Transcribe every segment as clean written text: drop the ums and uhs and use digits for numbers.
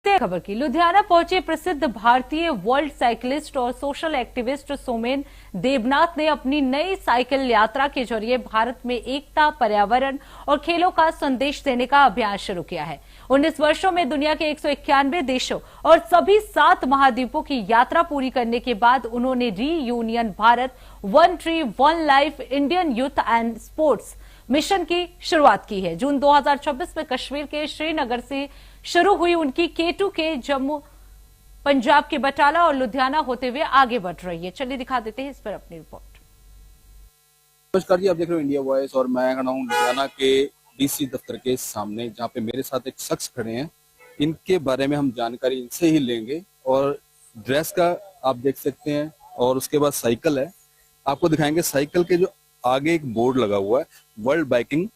खबर की लुधियाना पहुंचे प्रसिद्ध भारतीय वर्ल्ड साइकिलिस्ट और सोशल एक्टिविस्ट सोमेन देवनाथ ने अपनी नई साइकिल यात्रा के जरिए भारत में एकता, पर्यावरण और खेलों का संदेश देने का अभियान शुरू किया है। 19 वर्षों में दुनिया के 191 देशों और सभी 7 महाद्वीपों की यात्रा पूरी करने के बाद उन्होंने reunion Bharat, one tree one life, Indian youth and sports mission की शुरुआत की है। जून 2026 में कश्मीर के श्रीनगर से शुरू हुई उनकी K2 के जम्मू, पंजाब के बटाला और लुधियाना होते हुए आगे बढ़ रही है। चलिए दिखा देते हैं इस पर अपनी रिपोर्ट। नमस्कार जी, आप देख रहे हो इंडिया वॉइस और मैं खड़ा हूँ लुधियाना के डीसी दफ्तर के सामने, जहाँ पे मेरे साथ एक शख्स खड़े हैं। इनके बारे में हम जानकारी इनसे ही लेंगे और ड्रेस का आप देख सकते हैं और उसके बाद साइकिल है, आपको दिखाएंगे। साइकिल के जो आगे एक बोर्ड लगा हुआ है, वर्ल्ड बाइकिंग,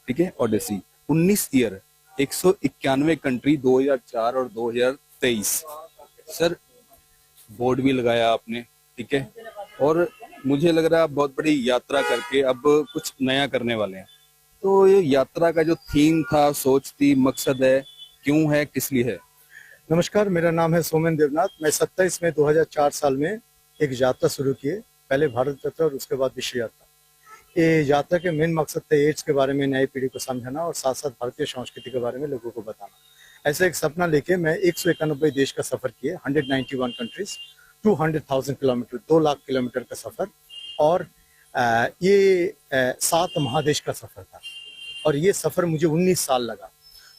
ठीक है, ओडेसी 19 ईयर 191 कंट्री 2004 और 2023। सर बोर्ड भी लगाया आपने, ठीक है, और मुझे लग रहा है आप बहुत बड़ी यात्रा करके अब कुछ नया करने वाले हैं। तो ये यात्रा का जो थीम था, सोच थी, मकसद है, क्यों है, किस लिए है? नमस्कार, मेरा नाम है सोमेन देवनाथ। मैं 27 में 2004 साल में एक यात्रा शुरू किए, पहले भारत यात्रा और उसके बाद विश्व यात्रा। ये यात्रा के मेन मकसद थे एड्स के बारे में नई पीढ़ी को समझाना और साथ साथ भारतीय संस्कृति के बारे में लोगों को बताना। ऐसा एक सपना लेके मैं 191 देश का सफर किए, 191 कंट्रीज, 200,000 किलोमीटर, 2 लाख किलोमीटर का सफर। और ये 7 महादेश का सफर था और ये सफर मुझे 19 साल लगा।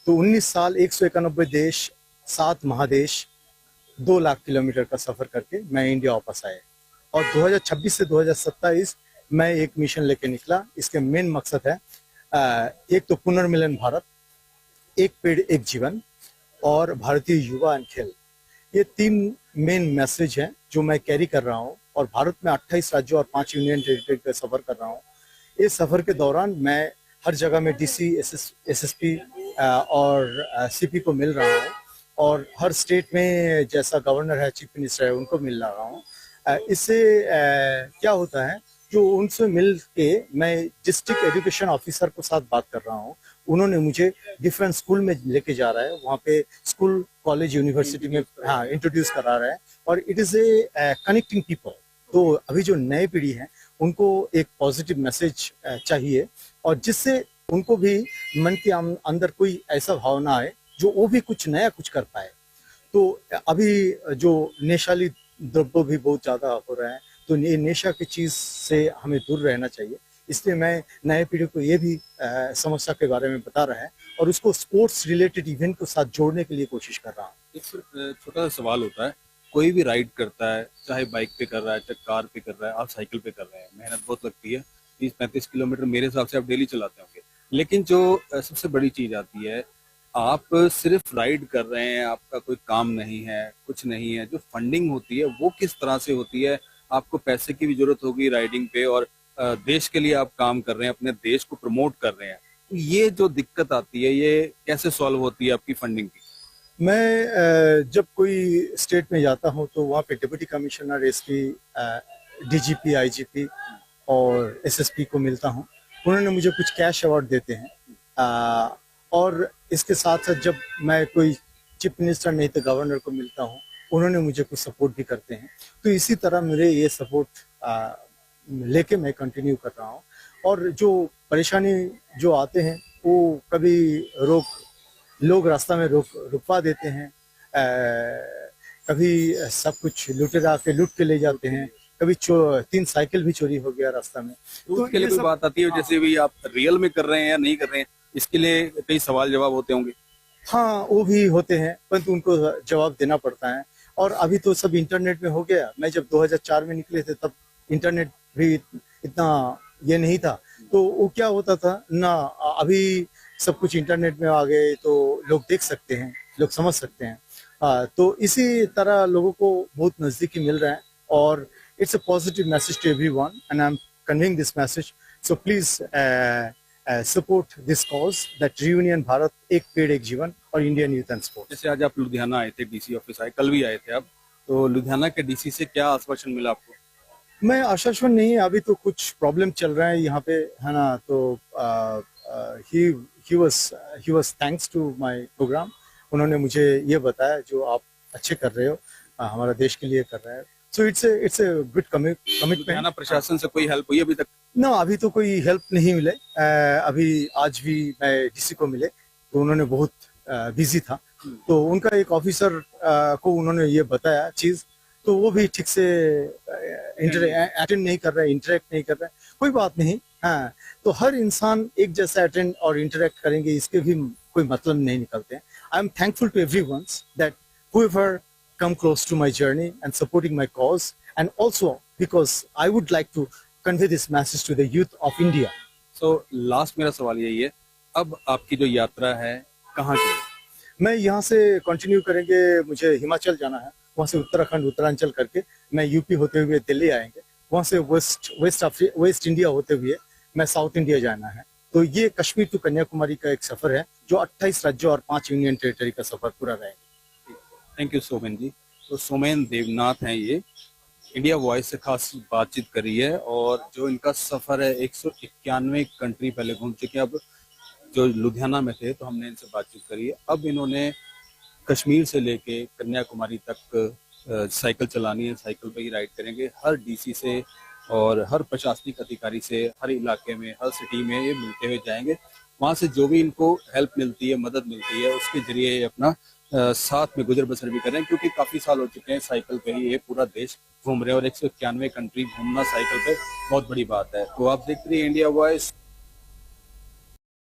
तो 19 साल 191 देश, 7 महादेश, 2 लाख किलोमीटर का सफर करके मैं इंडिया वापस आया। और 2026 से 2027 मैं एक मिशन लेके निकला। इसके मेन मकसद है एक तो पुनर्मिलन भारत, एक पेड़ एक जीवन और भारतीय युवा एंड खेल। ये 3 मेन मैसेज हैं जो मैं कैरी कर रहा हूँ और भारत में 28 राज्यों और 5 यूनियन टेरिटरी का सफर कर रहा हूँ। इस सफर के दौरान मैं हर जगह में डीसी, एसएसपी और सीपी को मिल रहा हूँ और हर स्टेट में जैसा गवर्नर है, चीफ मिनिस्टर है, उनको मिल रहा हूँ। इससे क्या होता है, जो उनसे मिल के मैं डिस्ट्रिक्ट एजुकेशन ऑफिसर के साथ बात कर रहा हूँ। उन्होंने मुझे डिफरेंट स्कूल में लेके जा रहा है, वहाँ पे स्कूल, कॉलेज, यूनिवर्सिटी में इंट्रोड्यूस करा रहा है और it is a connecting people. तो अभी जो नई पीढ़ी है उनको एक पॉजिटिव मैसेज चाहिए और जिससे उनको भी मन के अंदर कोई ऐसा भावना आए जो वो भी कुछ नया कुछ कर पाए। तो अभी जो नशाली द्रव्य भी बहुत ज्यादा हो रहा है, तो ये नशा की चीज से हमें दूर रहना चाहिए। इसलिए मैं नए पीढ़ी को ये भी समस्या के बारे में बता रहा है और उसको स्पोर्ट्स रिलेटेड इवेंट के साथ जोड़ने के लिए कोशिश कर रहा हूँ। एक छोटा सा सवाल होता है, कोई भी राइड करता है, चाहे बाइक पे कर रहा है, चाहे कार पे कर रहा है, आप साइकिल पे कर रहे हैं, मेहनत बहुत लगती है। 30-35 किलोमीटर मेरे हिसाब से आप डेली चलाते होंगे। लेकिन जो सबसे बड़ी चीज आती है, आप सिर्फ राइड कर रहे हैं, आपका कोई काम नहीं है, कुछ नहीं है। जो फंडिंग होती है वो किस तरह से होती है? आपको पैसे की भी जरूरत होगी राइडिंग पे और देश के लिए आप काम कर रहे हैं, अपने देश को प्रमोट कर रहे हैं। तो ये जो दिक्कत आती है, ये कैसे सॉल्व होती है आपकी फंडिंग की? मैं जब कोई स्टेट में जाता हूँ तो वहाँ पे deputy commissioner, SP, DGP, IGP और एसएसपी को मिलता हूँ। उन्होंने मुझे कुछ कैश अवार्ड देते हैं और इसके साथ साथ जब मैं कोई चीफ मिनिस्टर नहीं तो गवर्नर को मिलता हूँ, उन्होंने मुझे कुछ सपोर्ट भी करते हैं। तो इसी तरह मेरे ये सपोर्ट लेके मैं कंटिन्यू कर रहा हूँ। और जो परेशानी जो आते हैं वो कभी लोग रास्ता में रुकवा देते हैं, कभी सब कुछ लुटेरा के लूट के ले जाते हैं, कभी 3 साइकिल भी चोरी हो गया रास्ता में। तो इसके लिए कोई बात आती है, जैसे भी आप रियल में कर रहे हैं या नहीं कर रहे हैं, इसके लिए कई सवाल जवाब होते होंगे। हाँ, वो भी होते हैं, परंतु उनको जवाब देना पड़ता है। और अभी तो सब इंटरनेट में हो गया। मैं जब 2004 में निकले थे तब इंटरनेट भी इतना ये नहीं था। तो वो क्या होता था ना, अभी सब कुछ इंटरनेट में आ गए तो लोग देख सकते हैं, लोग समझ सकते हैं। तो इसी तरह लोगों को बहुत नजदीकी मिल रहा है और it's a positive message to everyone and I am conveying this message. So please support this cause that reunion Bharat, एक पेड़ एक जीवन और इंडियन यूथ एंड स्पोर्ट्स। जैसे आज आप लुधियाना आए थे, डीसी ऑफिस आए, कल भी आए थे आप, तो लुधियाना के डीसी से क्या आश्वासन मिला आपको? मैं आश्वासन नहीं, अभी तो कुछ प्रॉब्लम चल रहा है यहाँ पे, है ना। तो he was thanks to my program। उन्होंने मुझे ये बताया जो आप अच्छे कर रहे हो, हमारा देश के लिए कर रहे हैं। So it's a good commitment. Ludhiana प्रशासन से कोई हेल्प हुई अभी तक? ना, अभी तो कोई हेल्प नहीं मिले। अभी आज भी मैं डीसी को मिले तो उन्होंने बहुत बिजी था, तो उनका एक ऑफिसर को उन्होंने ये बताया चीज, तो वो भी ठीक से अटेंड नहीं कर रहा है, इंटरेक्ट नहीं कर रहा है। कोई बात नहीं, हाँ, तो हर इंसान एक जैसा अटेंड और इंटरेक्ट करेंगे इसके भी कोई मतलब नहीं निकलते हैं। I am thankful to everyone that whoever come close to my journey and supporting my cause, and also because I would like to convey this message to the youth of India. So last मेरा सवाल यही है, अब आपकी जो यात्रा है कहाँ की है? मैं यहाँ से कंटिन्यू करेंगे, मुझे हिमाचल जाना है, वहाँ से उत्तराखंड उत्तरांचल करके मैं यूपी होते हुए दिल्ली आएंगे, वहाँ से वेस्ट इंडिया होते हुए मैं साउथ इंडिया जाना है। तो ये कश्मीर टू कन्याकुमारी का एक सफर है जो 28 राज्यों और 5 यूनियन टेरिटरी का सफर पूरा रहेगा। थैंक यू सोमेन जी। तो सोमेन देवनाथ हैं, ये इंडिया वॉइस से खास बातचीत करी है, और जो इनका सफर है 191 कंट्री पहले घूम चुके हैं। अब जो लुधियाना में थे तो हमने इनसे बातचीत करी है, अब इन्होंने कश्मीर से लेके कन्याकुमारी तक साइकिल चलानी है, साइकिल पे ही राइड करेंगे। हर डीसी से और हर प्रशासनिक अधिकारी से हर इलाके में, हर सिटी में ये मिलते हुए जाएंगे। वहाँ से जो भी इनको हेल्प मिलती है, मदद मिलती है, उसके जरिए ये अपना साथ में गुजर बसर भी कर रहे हैं, क्योंकि काफी साल हो चुके हैं साइकिल पे ही ये पूरा देश घूम रहे हैं, और 191 कंट्री घूमना साइकिल पे बहुत बड़ी बात है। तो आप देखते रहिए इंडिया वॉइस।